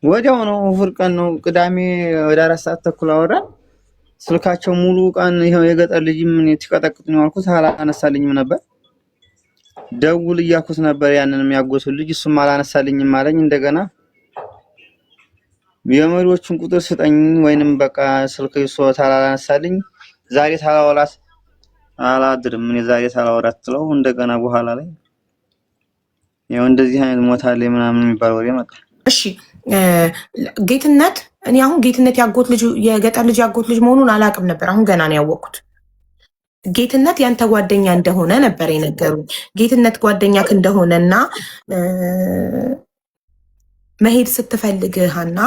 ወዲያው ነው እሑድ ቀን ነው ቅዳሜ ወደ 4 ሰዓት ተኩል አወራን። ስልካቸው ሙሉ ቀን ይሄው የገጠር ልጅ ምን ትቀጠቅጥ ነው አልኩት። አላነሳልኝም ነበር። ደውል እያልኩት ነበር ያንንም ያጎቱን ልጅ እሱም አላነሳልኝም አለኝ። እንደገና የመሪዎቹን ቁጥር ስጠኝ ወይንም በቃ ስልክ ይሶ ታላላነሳልኝ ዛሬ ታላወራት አላድርም እኔ ዛሬ ታላወራት ትለው እንደገና በኋላ ላይ ያው እንደዚህ አይነት ሞታለ ምናምን የሚባል ወሬ መጣ። እሺ ጌትነት እኔ አሁን ጌትነት ያጎት ልጅ የገጠር ልጅ ያጎት ልጅ መሆኑን አላውቅም ነበር። አሁን ገና ነው ያወቅኩት። ጌትነት ያንተ ጓደኛ እንደሆነ ነበር የነገሩኝ። ጌትነት ጓደኛክ እንደሆነና መሄድ ስትፈልግ ሀና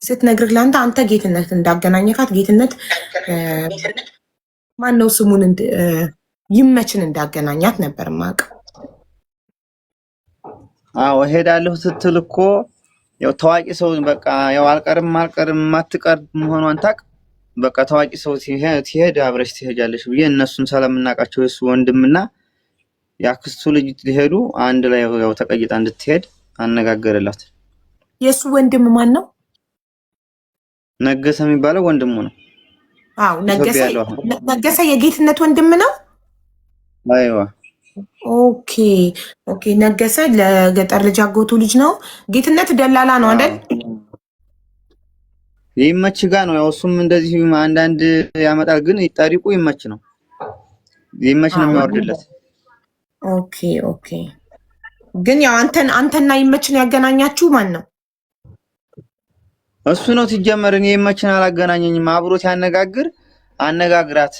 ስትነግርህ ለአንተ አንተ ጌትነት እንዳገናኘካት ጌትነት ማነው ስሙን ይመችን እንዳገናኛት ነበር ማቅ። አዎ ሄዳለሁ ስትል እኮ ያው ታዋቂ ሰው በቃ ያው አልቀርም ማትቀር መሆኗን ታቅ በቃ ታዋቂ ሰው ሲሄድ አብረሽ ትሄጃለሽ ብዬ እነሱን ስለምናቃቸው እሱ ወንድምና ያክስቱ ልጅ ሊሄዱ አንድ ላይ ያው ተቀይጣ እንድትሄድ አነጋገረላት። የሱ ወንድም ማን ነው? ነገሰ የሚባለው ወንድሙ ነው። አዎ ነገሰ የጌትነት ወንድም ነው። አይዋ ኦኬ ነገሰ ለገጠር ልጅ አጎቱ ልጅ ነው። ጌትነት ደላላ ነው አይደል? ይመች ጋ ነው ያው እሱም እንደዚህ አንዳንድ ያመጣል ግን ጠሪቁ ይመች ነው ነው የሚያወርድለት። ኦኬ ግን ያው አንተና ይመችን ያገናኛችሁ ማን ነው? እሱ ነው ሲጀመር። እኔ ይመችን አላገናኘኝም። አብሮት ያነጋግር አነጋግራት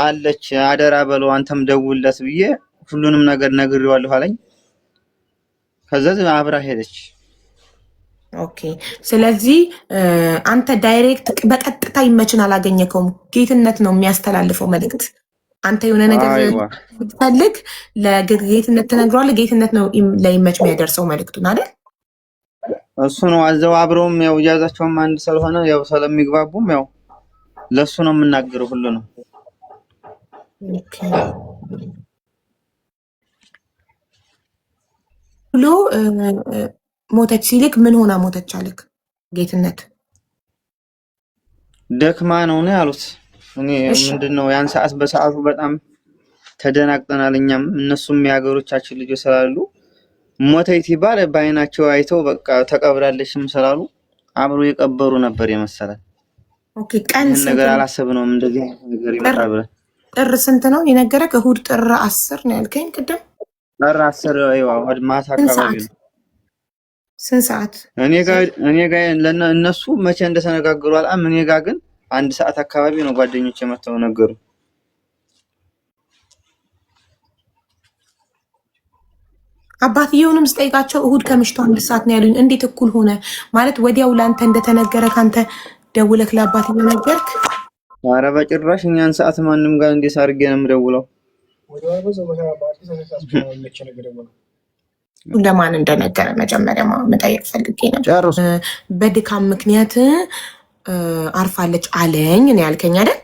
አለች አደራ በለው አንተም ደውልለት ብዬ ሁሉንም ነገር ነግሬዋለሁ አለኝ። ከዛ አብራ ሄደች። ኦኬ ስለዚህ አንተ ዳይሬክት በቀጥታ ይመችን አላገኘከውም። ጌትነት ነው የሚያስተላልፈው መልእክት። አንተ የሆነ ነገር ስትፈልግ ለጌትነት ትነግረዋለህ። ጌትነት ነው ለይመች የሚያደርሰው መልእክቱን አይደል? እሱ ነው አዘው አብረውም ያው እያዛቸውም አንድ ስለሆነ ያው ስለሚግባቡም ያው ለሱ ነው የምናገረው ሁሉ ነው። ብሎ ሞተች ሲልክ ምን ሆና ሞተች አለክ? ጌትነት ደክማ ነው ያሉት። እኔ ምንድነው ያን ሰዓት በሰዓቱ በጣም ተደናግጠናል። እኛም እነሱም የሀገሮቻችን ልጆች ስላሉ ሞተች ሲባል በአይናቸው አይተው በቃ ተቀብራለችም ስላሉ አብሮ የቀበሩ ነበር የመሰለን። ኦኬ ቀን ነገር አላሰብነውም እንደዚህ ነገር ይመጣል። ጥር ስንት ነው የነገረክ? እሑድ ጥር 10 ነው ያልከኝ ቅድም። ጥር 10 አይዋ ማታ አካባቢ ነው። ስንት ሰዓት? እኔ ጋር እነሱ መቼ እንደተነጋገሩ አላም። እኔ ጋር ግን 1 ሰዓት አካባቢ ነው ጓደኞቼ መተው ነገሩ። አባትየውንም ስጠይቃቸው እሑድ ከምሽቱ 1 ሰዓት ነው ያሉኝ። እንዴት እኩል ሆነ ማለት ወዲያው ላንተ እንደተነገረ ካንተ ደውለክ ለአባትየው ነገርክ? ኧረ በጭራሽ እኛን ሰዓት ማንም ጋር እንዴት አድርጌ ነው የምደውለው? ለማን እንደነገረ መጀመሪያ መጠየቅ ፈልጌ ነበር። በድካም ምክንያት አርፋለች አለኝ ነው ያልከኝ አይደል?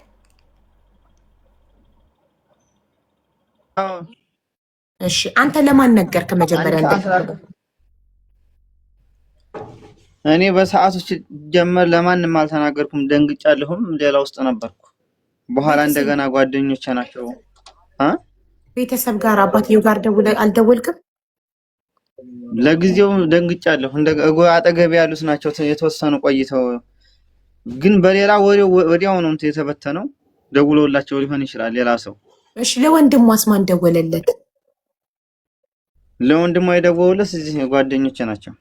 እሺ አንተ ለማን ነገርክ መጀመሪያ? እኔ በሰዓቱ ጀመር ለማንም አልተናገርኩም። ደንግጫለሁም ሌላ ውስጥ ነበርኩ። በኋላ እንደገና ጓደኞቼ ናቸው ቤተሰብ ጋር አባትየው ጋር አልደወልክም? ለጊዜው ደንግጫለሁ። አጠገብ ያሉት ናቸው የተወሰኑ ቆይተው፣ ግን በሌላ ወዲያው ነው የተበተነው። ደውለውላቸው ሊሆን ይችላል ሌላ ሰው። እሺ ለወንድሟስ ማን ደወለለት? ለወንድሟ የደወሉለት እዚህ ጓደኞቼ ናቸው።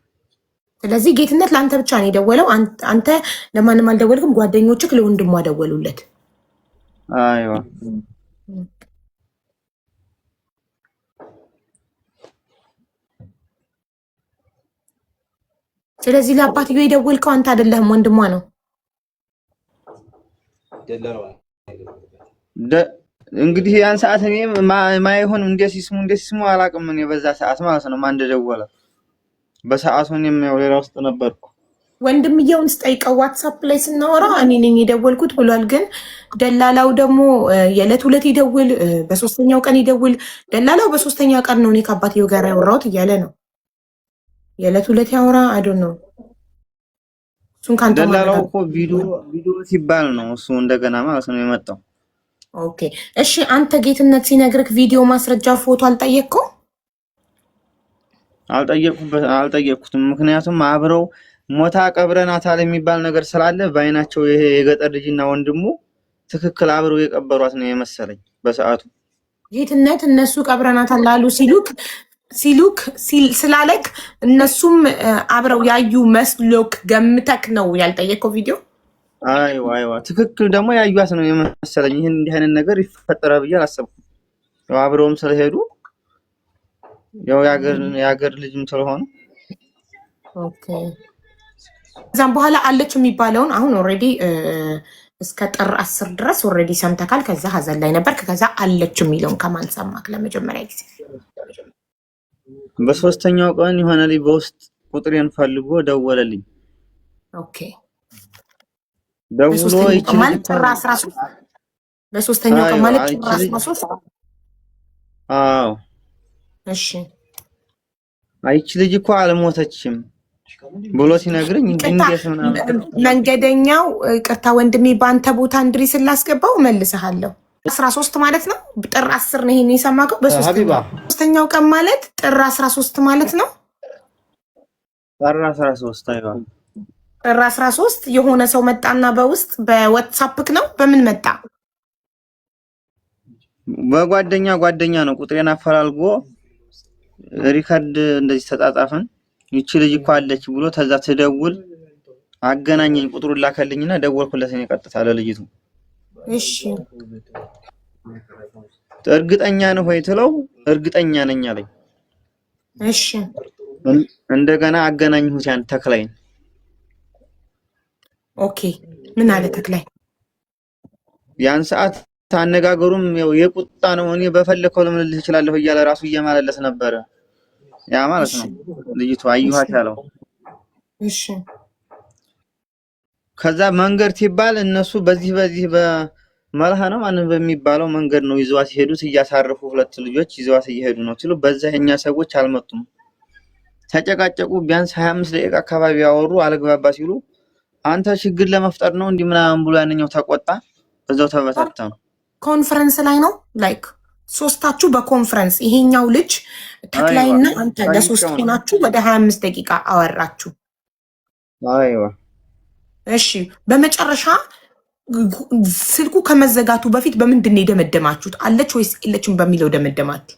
ስለዚህ ጌትነት ለአንተ ብቻ ነው የደወለው። አንተ ለማንም አልደወልክም። ጓደኞችህ ለወንድሟ ደወሉለት። አይዋ ስለዚህ ለአባትየው የደወልከው አንተ አይደለህም፣ ወንድሟ ነው። እንግዲህ ያን ሰዓት እኔ ማይሆን እንዴት ሲስሙ አላውቅም። እኔ በዛ ሰዓት ማለት ነው ማን እንደደወለ በሰዓቱ እኔም ያው ሌላ ውስጥ ነበርኩ። ወንድምየውን ስጠይቀው ዋትሳፕ ላይ ስናወራ እኔ ነኝ የደወልኩት ብሏል። ግን ደላላው ደግሞ የዕለት ሁለት ይደውል፣ በሶስተኛው ቀን ይደውል። ደላላው በሶስተኛ ቀን ነው እኔ ከአባትየው ጋር ያወራሁት እያለ ነው። የዕለት ሁለት ያወራ አይዶን ነው። እሱን ካንተ ደላላው እኮ ቪዲዮ ሲባል ነው እሱ እንደገና ማለት ነው የመጣው። ኦኬ እሺ፣ አንተ ጌትነት ሲነግርህ ቪዲዮ ማስረጃ ፎቶ አልጠየቅከው? አልጠየቅኩትም። ምክንያቱም አብረው ሞታ ቀብረናታል የሚባል ነገር ስላለ በአይናቸው ይሄ የገጠር ልጅና ወንድሙ ትክክል አብረው የቀበሯት ነው የመሰለኝ በሰዓቱ። ጌትነት እነሱ ቀብረናታል ላሉ ሲሉክ ስላለክ እነሱም አብረው ያዩ መስሎክ ገምተክ ነው ያልጠየቀው ቪዲዮ? አይዋ ትክክል ደግሞ ያዩት ነው የመሰለኝ። ይሄን እንዲህ አይነት ነገር ይፈጠራል ብዬ አላሰብኩም። ያው አብረውም ስለሄዱ ያው ያገር ልጅም ስለሆነ ኦኬ። ከዛም በኋላ አለች የሚባለውን አሁን ኦልሬዲ እስከ ጥር 10 ድረስ ኦልሬዲ ሰምተካል። ከዛ ሀዘን ላይ ነበር። ከዛ አለች የሚለውን ከማን ሰማክ ለመጀመሪያ ጊዜ? በሶስተኛው ቀን የሆነ ልጅ በውስጥ ቁጥሬን ፈልጎ ደወለልኝ። ኦኬ ደውሎ ማለት ጥር 13 በሶስተኛው ቀን ማለት ጥር 13 አዎ እሺ። አይቺ ልጅ እኮ አልሞተችም ብሎ ሲነግረኝ እንዴት ምናምን መንገደኛው ቅርታ ወንድሜ በአንተ ቦታ እንድሪ ስላስገባው መልሰሃለሁ 13 ማለት ነው። ጥር 10 ነው ይሄን የሰማከው። በሶስተኛው ቀን ማለት ጥር 13 ማለት ነው። ጥር 13 አይዋ ጥር 13 የሆነ ሰው መጣና በውስጥ በዋትስአፕክ ነው በምን መጣ? በጓደኛ ነው ቁጥሬን አፈላልጎ ሪከርድ እንደዚህ ተጣጣፈን። ይቺ ልጅ እኮ አለች ብሎ ተዛ ትደውል አገናኘኝ። ቁጥሩን ላከልኝና ደወልኩለት እኔ ቀጥታ ለልጅቱ። እሺ እርግጠኛ ነው ወይ ትለው እርግጠኛ ነኝ አለኝ። እሺ እንደገና አገናኝሁት ያን ተክላይን። ኦኬ ምን አለ ተክላይ? ያን ሰዓት ታነጋገሩም የቁጣ ነው። እኔ በፈለከው ልምልልህ እችላለሁ እያለ ራሱ እየማለለስ ነበረ። ያ ማለት ነው ልጅቱ አዩሃት ያለው። እሺ ከዛ መንገድ ሲባል እነሱ በዚህ በመልሃ ነው ማንን በሚባለው መንገድ ነው ይዘዋት ይሄዱት። እያሳረፉ ሁለት ልጆች ይዘዋት እየሄዱ ነው ሲሉ በዛ የኛ ሰዎች አልመጡም። ተጨቃጨቁ። ቢያንስ 25 ደቂቃ አካባቢ ያወሩ። አልግባባ ሲሉ አንተ ችግር ለመፍጠር ነው እንዲህ ምናምን ብሎ ያንኛው ተቆጣ። በዛው ተበታተኑ። ኮንፈረንስ ላይ ነው ላይክ ሶስታችሁ በኮንፈረንስ ይሄኛው ልጅ ተክላይና አንተ ለሶስት ሆናችሁ ወደ 25 ደቂቃ አወራችሁ። አይዋ እሺ በመጨረሻ ስልኩ ከመዘጋቱ በፊት በምንድን ነው የደመደማችሁት? አለች ወይስ የለችም በሚለው ደመደማችሁ?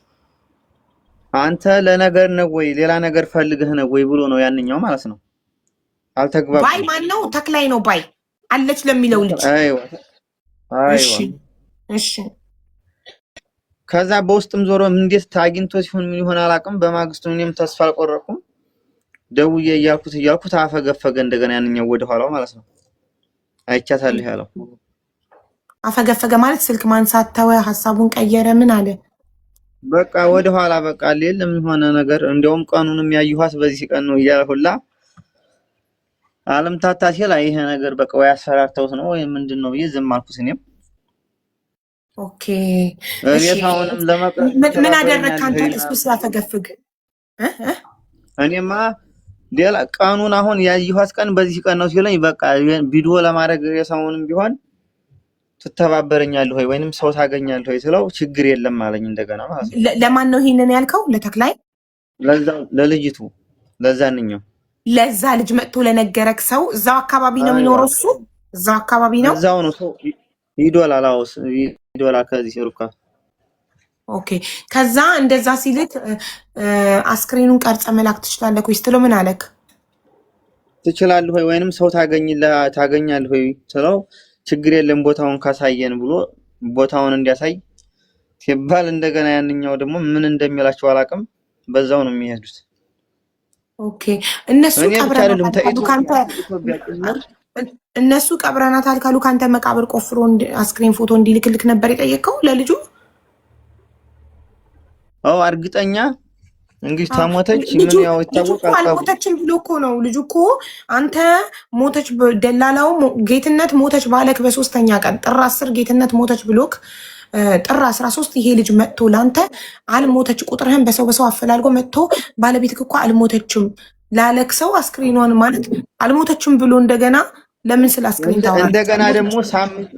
አንተ ለነገር ነው ወይ ሌላ ነገር ፈልገህ ነው ወይ ብሎ ነው ያንኛው ማለት ነው። አልተግባባም። ባይ ማን ነው? ተክላይ ነው ባይ አለች ለሚለው ልጅ። አይዋ እሺ ከዛ በውስጥም ዞሮ እንዴት ታግኝቶ ሲሆን ምን ይሆን አላውቅም። በማግስቱ እኔም ተስፋ አልቆረኩም። ደውዬ እያልኩት አፈገፈገ። እንደገና ያንኛው ወደ ኋላው ማለት ነው አይቻታለሁ ያለው። አፈገፈገ ማለት ስልክ ማንሳት ተወ፣ ሀሳቡን ቀየረ። ምን አለ? በቃ ወደ ኋላ በቃ የለም የሆነ ነገር። እንደውም ቀኑንም ያዩኋት በዚህ ቀን ነው እያለ ሁላ ዓለም ታታሲ ላይ ይሄ ነገር በቃ ወይ አስፈራርተውት ነው ወይ ምንድነው ብዬ ዝም አልኩት እኔም። ኦኬ እቤታውንም ምን አደረግክ አንተ? እሱ ሲያፈገፍግ እኔማ ሌላ ቀኑን አሁን ያዩኋት ቀን በዚህ ቀን ነው ሲለኝ በቃ ቪዲዮ ለማድረግ የሰውንም ቢሆን ትተባበረኛለህ ወይ ወይንም ሰው ታገኛለህ ወይ ስለው ችግር የለም አለኝ። እንደገና ማለት ነው። ለማን ነው ይሄንን ያልከው? ለተክላይ? ለልጅቱ ለዛንኛው ለዛ ልጅ መጥቶ ለነገረክ ሰው እዛው አካባቢ ነው የሚኖረው እሱ? እዛው አካባቢ ነው? እዛው ነው ሰው ይዶላል ከዚህ ሩካ። ኦኬ ከዛ እንደዛ ሲልክ አስክሬኑን ቀርጸ መላክ ትችላለህ ወይ ስትለው ምን አለክ? ትችላለህ ወይ ወይንም ሰው ታገኛለህ ወይ ስለው ችግር የለም ቦታውን ካሳየን ብሎ ቦታውን እንዲያሳይ ሲባል እንደገና ያንኛው ደግሞ ምን እንደሚላቸው አላውቅም። በዛው ነው የሚሄዱት። ኦኬ እነሱ ቀብረናታል ካሉ ካንተ መቃብር ቆፍሮ አስክሬን ፎቶ እንዲልክልክ ነበር የጠየቀው ለልጁ? አዎ እርግጠኛ እንግዲህ ታሞተች ምን ያው ይታወቃል። አልሞተችም ብሎ እኮ ነው ልጁ እኮ አንተ ሞተች ደላላው ጌትነት ሞተች ባለክ በሶስተኛ ቀን ጥር 10 ጌትነት ሞተች ብሎክ ጥር 13 ይሄ ልጅ መጥቶ ላንተ አልሞተች ቁጥርህን በሰው አፈላልጎ መጥቶ ባለቤትክ እኮ አልሞተችም ላለክሰው አስክሬኗን ማለት አልሞተችም ብሎ እንደገና ለምን ስለ አስክሬን ታወራለች? እንደገና ደግሞ ሳምንት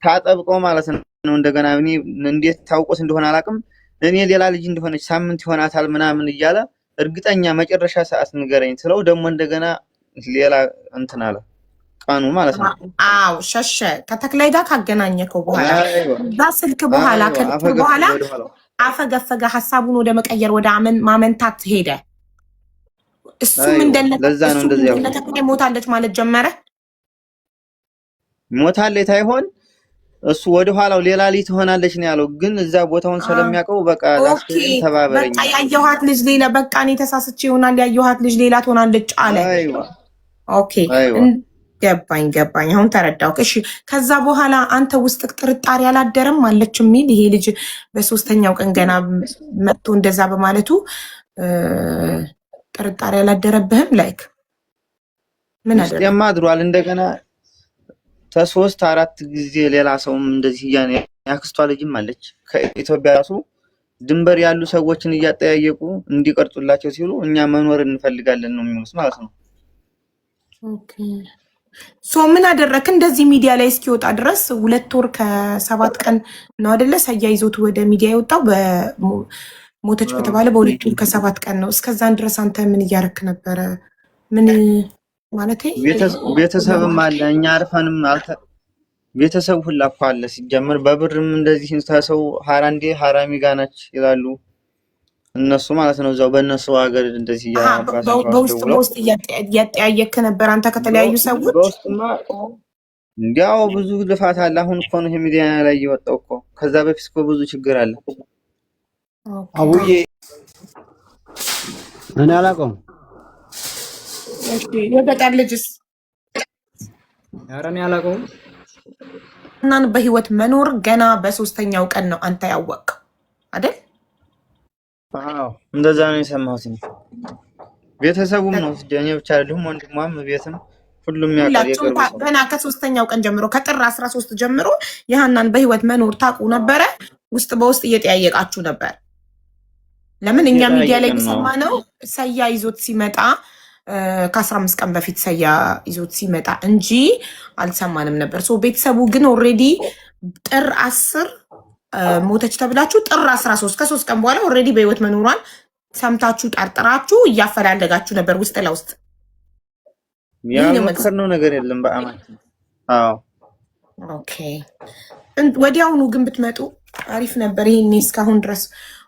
ታጠብቀው ማለት ነው። እንደገና እኔ እንዴት ታውቆስ እንደሆነ አላውቅም። እኔ ሌላ ልጅ እንደሆነች ሳምንት ይሆናታል ምናምን እያለ እርግጠኛ መጨረሻ ሰዓት ንገረኝ ስለው ደግሞ እንደገና ሌላ እንትን አለ ቀኑ ማለት ነው። አዎ ሸሸ። ከተክላይ ጋር ካገናኘከው በኋላ እዛ ስልክ በኋላ በኋላ አፈገፈገ። ሀሳቡን ወደ መቀየር ወደ ማመንታት ሄደ። እሱም እንደነተክላይ ሞታለች ማለት ጀመረ። ሞታለች ታይሆን እሱ ወደ ኋላው ሌላ ልጅ ትሆናለች ነው ያለው። ግን እዛ ቦታውን ስለሚያውቀው በቃ ላስከኝ ተባበረኝ። በቃ ያየኋት ልጅ ሌላ በቃ እኔ ተሳስቼ ይሆናል ያየኋት ልጅ ሌላ ትሆናለች አለ። ኦኬ ገባኝ። አሁን ተረዳው። እሺ ከዛ በኋላ አንተ ውስጥ ጥርጣሬ አላደረም አለች የሚል ይሄ ልጅ በሶስተኛው ቀን ገና መጥቶ እንደዛ በማለቱ ጥርጣሬ አላደረብህም? ላይክ ምን አደረገ? ያማድሯል እንደገና ከሶስት አራት ጊዜ ሌላ ሰውም እንደዚህ ያክስቷ ልጅም አለች ከኢትዮጵያ ራሱ ድንበር ያሉ ሰዎችን እያጠያየቁ እንዲቀርጹላቸው ሲሉ እኛ መኖር እንፈልጋለን ነው የሚሉት ማለት ነው። ኦኬ ሶ ምን አደረክ? እንደዚህ ሚዲያ ላይ እስኪወጣ ድረስ 2 ወር ከ7 ቀን ነው አይደለ? ሰያ ይዞት ወደ ሚዲያ የወጣው ሞተች በተባለ በ2 ወር ከ7 ቀን ነው። እስከዛን ድረስ አንተ ምን እያረክ ነበረ? ምን ማለት ቤተሰብም አለ እኛ አርፈንም ቤተሰብ ሁላ እኮ አለ። ሲጀምር በብርም እንደዚህ ሰው ሀራንዴ ሀራሚ ጋናች ይላሉ እነሱ ማለት ነው። እዛው በእነሱ ሀገር እንደዚህ በውስጥ እያጠያየክ ነበር አንተ ከተለያዩ ሰዎች? በውስጥማ እንዲያው ብዙ ልፋት አለ። አሁን እኮ ነው ሚዲያ ላይ እየወጣው እኮ። ከዛ በፊት እኮ ብዙ ችግር አለ። አውዬ እኔ አላውቀውም። የገጠር ልጅስ? ኧረ እኔ አላውቀውም። እናን በህይወት መኖር ገና በሶስተኛው ቀን ነው አንተ ያወቅው አይደል? አዎ እንደዛ ነው የሰማሁት። ቤተሰቡም ነው ጀኛ ብቻ አይደለም ወንድሟም ቤትም ሁሉም ያውቃል። ገና ከሶስተኛው ቀን ጀምሮ ከጥር 13 ጀምሮ የሃናን በህይወት መኖር ታውቁ ነበረ? ውስጥ በውስጥ እየተያየቃችሁ ነበር? ለምን እኛ ሚዲያ ላይ የሰማነው ሰያ ይዞት ሲመጣ ከ15 ቀን በፊት ሰያ ይዞት ሲመጣ እንጂ አልሰማንም ነበር። ሶ ቤተሰቡ ግን ኦልሬዲ ጥር 10 ሞተች ተብላችሁ ጥር 13 ከ3 ቀን በኋላ ኦልሬዲ በህይወት መኖሯን ሰምታችሁ ጠርጥራችሁ እያፈላለጋችሁ ነበር ውስጥ ለውስጥ። ያልሞከርነው ነገር የለም በአማት። አዎ ኦኬ። ወዲያውኑ ግን ብትመጡ አሪፍ ነበር። ይሄኔ እስካሁን ድረስ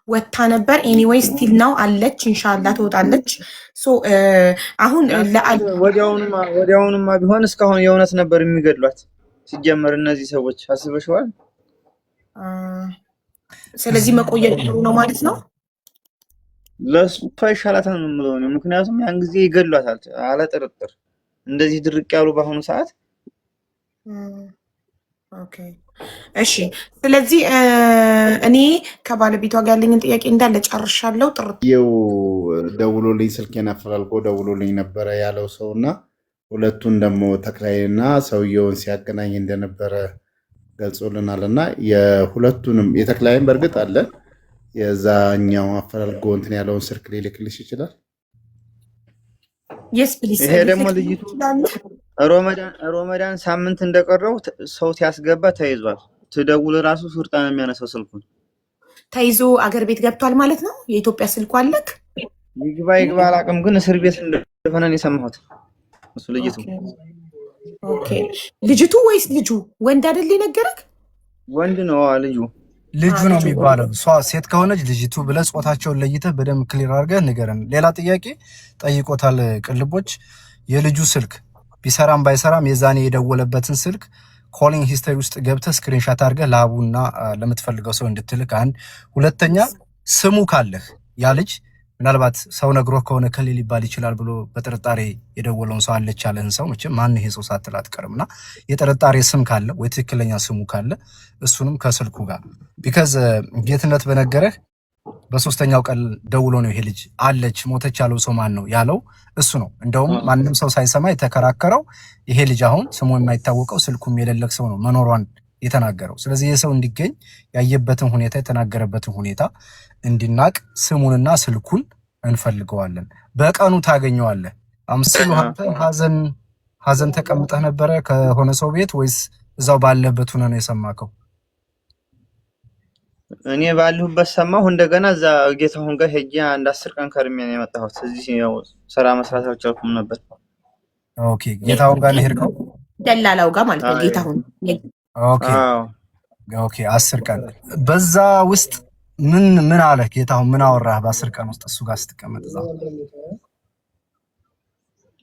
ወታ ነበር። ኤኒዌይ ስቲል ነው አለች፣ ኢንሻአላህ ትወጣለች። ሶ አሁን ወዲያውኑማ ቢሆን እስካሁን የእውነት ነበር የሚገድሏት። ሲጀመር እነዚህ ሰዎች አስበሽዋል? ስለዚህ መቆየት ጥሩ ነው ማለት ነው። ለሱ ይሻላታል ነው የምለው ነው። ምክንያቱም ያን ጊዜ ይገድሏታል አለ ጥርጥር። እንደዚህ ድርቅ ያሉ በአሁኑ ሰዓት። ኦኬ እሺ። ስለዚህ እኔ ከባለቤቷ ጋር ያለኝን ጥያቄ እንዳለ ጨርሻለሁ። ጥርዬው ደውሎልኝ ስልኬን አፈላልጎ ደውሎልኝ ነበረ ያለው ሰው እና ሁለቱን ደግሞ ተክላይና ሰውየውን ሲያገናኝ እንደነበረ ገልጾልናል። እና የሁለቱንም የተክላይን በእርግጥ አለ የዛኛው አፈላልጎ እንትን ያለውን ስልክ ሊልክልሽ ይችላል። ይሄ ደግሞ ልጅቱ ሮመዳን ሳምንት እንደቀረው ሰው ሲያስገባ ተይዟል። ትደውል ራሱ ሱርጣ ነው የሚያነሳው ስልኩን። ተይዞ አገር ቤት ገብቷል ማለት ነው። የኢትዮጵያ ስልኩ አለክ? ይግባ አላውቅም፣ ግን እስር ቤት እንደሆነ ነው የሰማሁት። እሱ ልጅቱ ልጅቱ ወይስ ልጁ? ወንድ አይደል የነገረክ? ወንድ ነው ልጁ ነው የሚባለው። እሷ ሴት ከሆነች ልጅቱ ብለህ ጾታቸውን ለይተህ በደንብ ክሊር አድርገህ ንገረን። ሌላ ጥያቄ ጠይቆታል ቅልቦች። የልጁ ስልክ ቢሰራም ባይሰራም የዛኔ የደወለበትን ስልክ ኮሊንግ ሂስተሪ ውስጥ ገብተህ ስክሪንሻት አድርገህ ለአቡና ለምትፈልገው ሰው እንድትልክ አንድ። ሁለተኛ ስሙ ካለህ ያ ልጅ ምናልባት ሰው ነግሮህ ከሆነ ከሌ ሊባል ይችላል ብሎ በጥርጣሬ የደወለውን ሰው አለች ያለህን ሰው መቼም ማን ይሄ ሰው ሳትል አትቀርምና የጥርጣሬ ስም ካለ ወይ ትክክለኛ ስሙ ካለ እሱንም ከስልኩ ጋር ቢካዝ ጌትነት በነገረህ በሶስተኛው ቀን ደውሎ ነው ይሄ ልጅ አለች ሞተች ያለው ሰው ማን ነው ያለው እሱ ነው። እንደውም ማንንም ሰው ሳይሰማ የተከራከረው ይሄ ልጅ አሁን ስሙ የማይታወቀው ስልኩም የሌለክ ሰው ነው መኖሯን የተናገረው። ስለዚህ የሰው እንዲገኝ ያየበትን ሁኔታ የተናገረበትን ሁኔታ እንዲናቅ ስሙንና ስልኩን እንፈልገዋለን። በቀኑ ታገኘዋለህ። አምስሉ አንተ ሀዘን ተቀምጠህ ነበረ ከሆነ ሰው ቤት ወይስ እዛው ባለበት ሆነ ነው የሰማከው? እኔ ባለሁበት ሰማሁ። እንደገና እዛ ጌታሁን ጋር ሄጄ አንድ 10 ቀን ከርሜ ነው የመጣሁት። እዚህ ያው ስራ መስራት አልቻልኩም ነበር። ኦኬ ጌታሁን ጋር ነው ሄድከው? ደላላው ጋር ማለት ነው ጌታሁን። ኦኬ 10 ቀን በዛ ውስጥ ምን አለ ጌታሁን? ምን አወራህ በ10 ቀን ውስጥ እሱ ጋር ስትቀመጥ? እዛ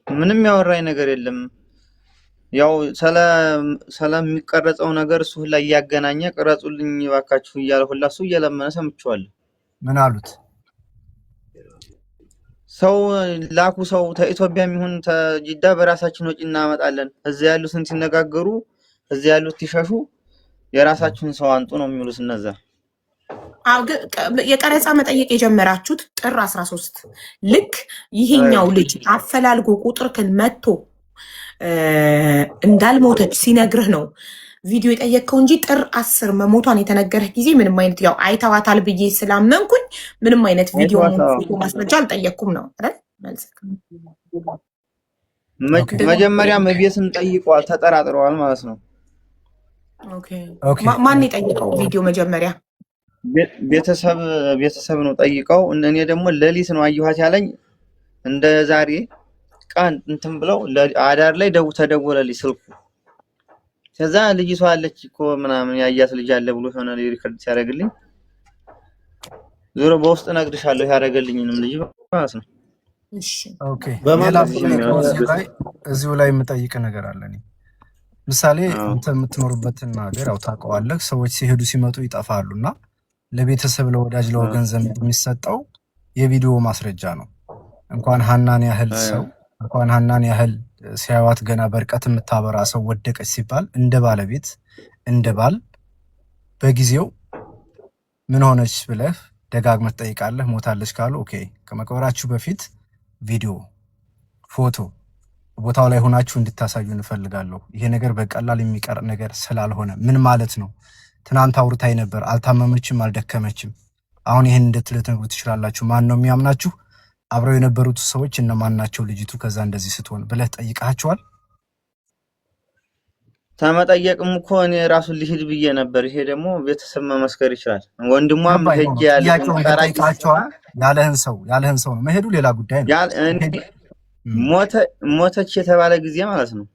ምንም ያወራኝ ነገር የለም። ያው ስለሚቀረጸው ነገር እሱ ሁላ እያገናኘ ቅረጹልኝ እባካችሁ እያለ ሁላ እሱ እየለመነ ሰምቼዋለሁ። ምን አሉት? ሰው ላኩ። ሰው ከኢትዮጵያም ይሁን ተጅዳ በራሳችን ወጪ እናመጣለን። እዚያ ያሉትን ሲነጋገሩ እዚያ ያሉት ሲሸሹ የራሳችሁን ሰው አንጡ ነው የሚሉት እነዛ። የቀረጻ መጠየቅ የጀመራችሁት ጥር 13 ልክ ይሄኛው ልጅ አፈላልጎ ቁጥርክን መጥቶ እንዳልሞተች ሲነግርህ ነው ቪዲዮ የጠየቅከው እንጂ ጥር 10 መሞቷን የተነገረህ ጊዜ ምንም አይነት ያው አይተዋታል ብዬ ስላመንኩኝ ምንም አይነት ቪዲዮ ማስረጃ አልጠየቅኩም ነው አይደል? መጀመሪያም ቤትን ጠይቀዋል፣ ተጠራጥረዋል ማለት ነው። ኦኬ ማን የጠየቀው ቪዲዮ? መጀመሪያ ቤተሰብ ነው ጠይቀው። እኔ ደግሞ ሌሊት ነው አየኋት ያለኝ እንደ ዛሬ ቀን እንትን ብለው አዳር ላይ ተደወለልኝ ስልኩ። ከዛ ልጅቷ አለች እኮ ምናምን ያያት ልጅ አለ ብሎ ሆነ ሪከርድ ሲያደርግልኝ ዞሮ በውስጥ እነግርሻለሁ ያደረገልኝንም ልጅ ማለት ነው። እሺ ኦኬ እዚሁ ላይ የምጠይቅ ነገር አለ። ምሳሌ አንተ የምትኖርበትን ሀገር ያው ታውቀዋለህ። ሰዎች ሲሄዱ ሲመጡ ይጠፋሉና ለቤተሰብ ለወዳጅ ለወገን ዘመድ የሚሰጠው የቪዲዮ ማስረጃ ነው። እንኳን ሀናን ያህል ሲያዩት ገና በርቀት የምታበራ ሰው ወደቀች ሲባል እንደ ባለቤት እንደ ባል በጊዜው ምን ሆነች ብለህ ደጋግመህ ትጠይቃለህ። ሞታለች ካሉ ኦኬ ከመቅበራችሁ በፊት ቪዲዮ ፎቶ ቦታው ላይ ሆናችሁ እንድታሳዩ እንፈልጋለሁ። ይሄ ነገር በቀላል የሚቀር ነገር ስላልሆነ ምን ማለት ነው? ትናንት አውርታይ ነበር፣ አልታመመችም፣ አልደከመችም። አሁን ይሄን እንድትነግሩ ትችላላችሁ። ማን ነው የሚያምናችሁ? አብረው የነበሩት ሰዎች እነማን ናቸው? ልጅቱ ከዛ እንደዚህ ስትሆን ብለህ ጠይቃቸዋል? ተመጠየቅም እኮ እኔ ራሱን ልሂድ ብዬ ነበር። ይሄ ደግሞ ቤተሰብ መመስከር ይችላል። ወንድሟም ሄጄ ያለህን ሰው ነው መሄዱ ሌላ ጉዳይ ነው። ሞተች የተባለ ጊዜ ማለት ነው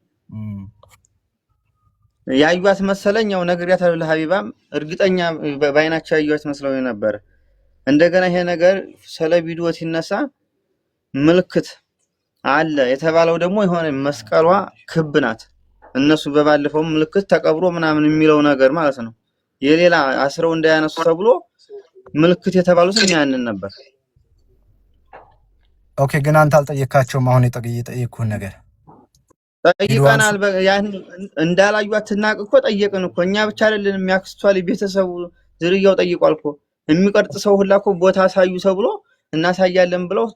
ያዩት መሰለኝ። ያው ነግሬያታለሁ ለሀቢባም እርግጠኛ ባይናቸው ያዩት መስለው ነበር። እንደገና ይሄ ነገር ስለ ቪዲዮ ሲነሳ ምልክት አለ የተባለው ደግሞ የሆነ መስቀሏ ክብ ናት። እነሱ በባለፈው ምልክት ተቀብሮ ምናምን የሚለው ነገር ማለት ነው የሌላ አስረው እንዳያነሱ ተብሎ ምልክት የተባሉት ያንን ነበር። ኦኬ ግን አንተ አልጠየካቸውም? አሁን የጠየኩህ ነገር ጠይቀናል። ያን እንዳላዩት ትናቅ እኮ ጠየቅን እኮ እኛ ብቻ አይደለን የሚያክስቷል ቤተሰቡ ዝርያው ጠይቋል እኮ የሚቀርጽ ሰው ሁላ እኮ ቦታ አሳዩ ተብሎ እናሳያለን ብለው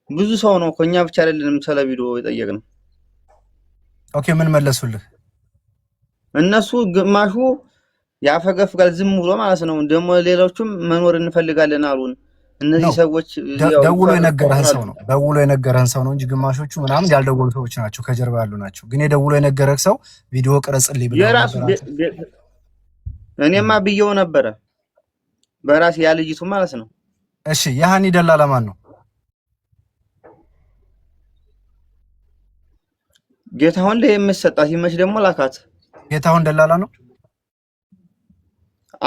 ብዙ ሰው ነው እኮ እኛ ብቻ አይደለም ስለ ቪዲዮ የጠየቅነው። ኦኬ ምን መለሱልህ? እነሱ ግማሹ ያፈገፍጋል ዝም ብሎ ማለት ነው። ደግሞ ሌሎቹም መኖር እንፈልጋለን አሉን። እነዚህ ሰዎች ደውሎ የነገረህን ሰው ነው እንጂ ግማሾቹ ምናምን ያልደወሉ ሰዎች ናቸው፣ ከጀርባ ያሉ ናቸው። ግን የደውሎ የነገረህ ሰው ቪዲዮ ቅረጽልኝ ብለህ እኔማ ብየው ነበረ በራሴ ያልይቱ ማለት ነው። እሺ ያሃኒ ደላላ ማን ነው? ጌታሁን ላይ የምትሰጣት ይመች ደግሞ ላካት። ጌታሁን ደላላ ነው።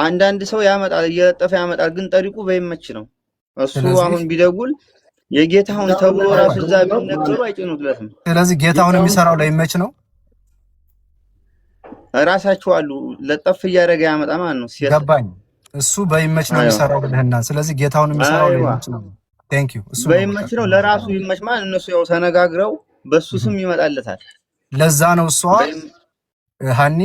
አንዳንድ ሰው ያመጣል እየለጠፈ ያመጣል፣ ግን ጠሪቁ በይመች ነው። እሱ አሁን ቢደውል የጌታሁን ተብሎ ራሱ እዛ ቢነገሩ አይጭኑትለትም። ስለዚህ ጌታሁን የሚሰራው ለይመች ነው። ራሳቸው አሉ ለጠፍ እያደረገ ያመጣ ማለት ነው። ገባኝ። እሱ በይመች ነው የሚሰራው ብለህና፣ ስለዚህ ጌታሁን የሚሰራው ለይመች ነው። ቴንክ ዩ። እሱ በይመች ነው ለራሱ ይመች ማለት እነሱ ያው ተነጋግረው በሱ ስም ይመጣለታል። ለዛ ነው እሷ ሃኒ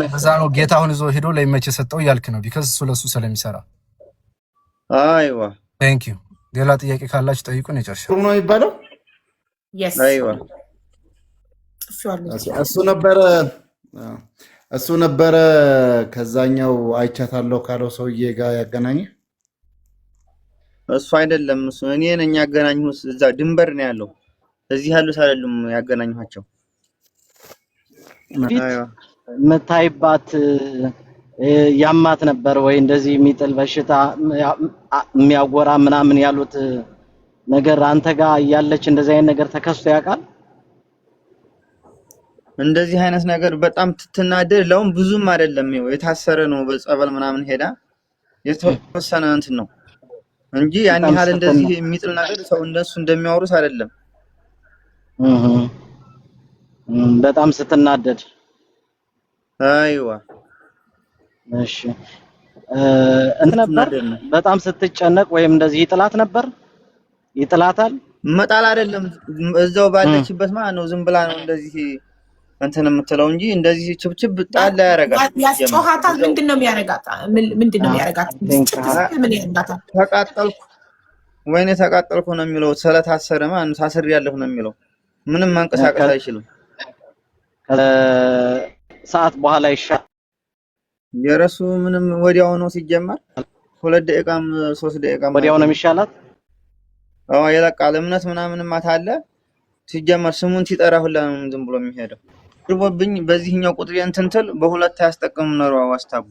በዛ ነው ጌታሁን ይዞ ሄዶ ለይመች የሰጠው እያልክ ነው። ቢካዝ እሱ ለሱ ስለሚሰራ። አይዋ ቴንክ ዩ። ሌላ ጥያቄ ካላችሁ ጠይቁን። የጨርሻለሁ ነው የሚባለው። አይዋ እሱ ነበረ ከዛኛው አይቻታለሁ ካለው ሰውዬ ጋር ያገናኘ። እሱ አይደለም እሱ እኔ ነኝ ያገናኙት። እዛ ድንበር ነው ያለው። እዚህ ያሉት አይደሉም ያገናኙቸው። መታይባት ያማት ነበር ወይ እንደዚህ የሚጥል በሽታ የሚያጎራ ምናምን ያሉት ነገር አንተ ጋር ያለች እንደዚህ አይነት ነገር ተከስቶ ያውቃል? እንደዚህ አይነት ነገር በጣም ትናደድ ለውም ብዙም አይደለም የታሰረ ነው በጸበል ምናምን ሄዳ የተወሰነ እንትን ነው እንጂ ያን ያህል እንደዚህ የሚጥል ነገር ሰው እንደሱ እንደሚያወሩት አይደለም። በጣም ስትናደድ አይዋ እሺ እንት ነበር በጣም ስትጨነቅ ወይም እንደዚህ ይጥላት ነበር? ይጥላታል? መጣል አይደለም እዛው ባለችበት ማለት ነው። ዝም ብላ ነው እንደዚህ እንትን የምትለው እንጂ እንደዚህ ችብችብ ጣል ላይ ያረጋት ያስጮሃታል። ምንድነው የሚያረጋት? ምንድነው የሚያረጋት? ምን ያረጋታል? ተቃጠልኩ ወይኔ ተቃጠልኩ ነው የሚለው። ስለታሰረ ማለት ታስር ያለሁ ነው የሚለው። ምንም ማንቀሳቀስ አይችልም። ሰዓት በኋላ ይሻል የረሱ ምንም ወዲያው ነው ሲጀመር 2 ደቂቃም 3 ደቂቃም ወዲያው ነው የሚሻላት። የለቃል እምነት ምናምን ማታለ ሲጀመር ስሙን ሲጠራ ሁላ ዝም ብሎ የሚሄደው። ድሮብኝ በዚህኛው ቁጥር እንትንትል በሁለት ያስጠቀሙ ነው ዋስታቡ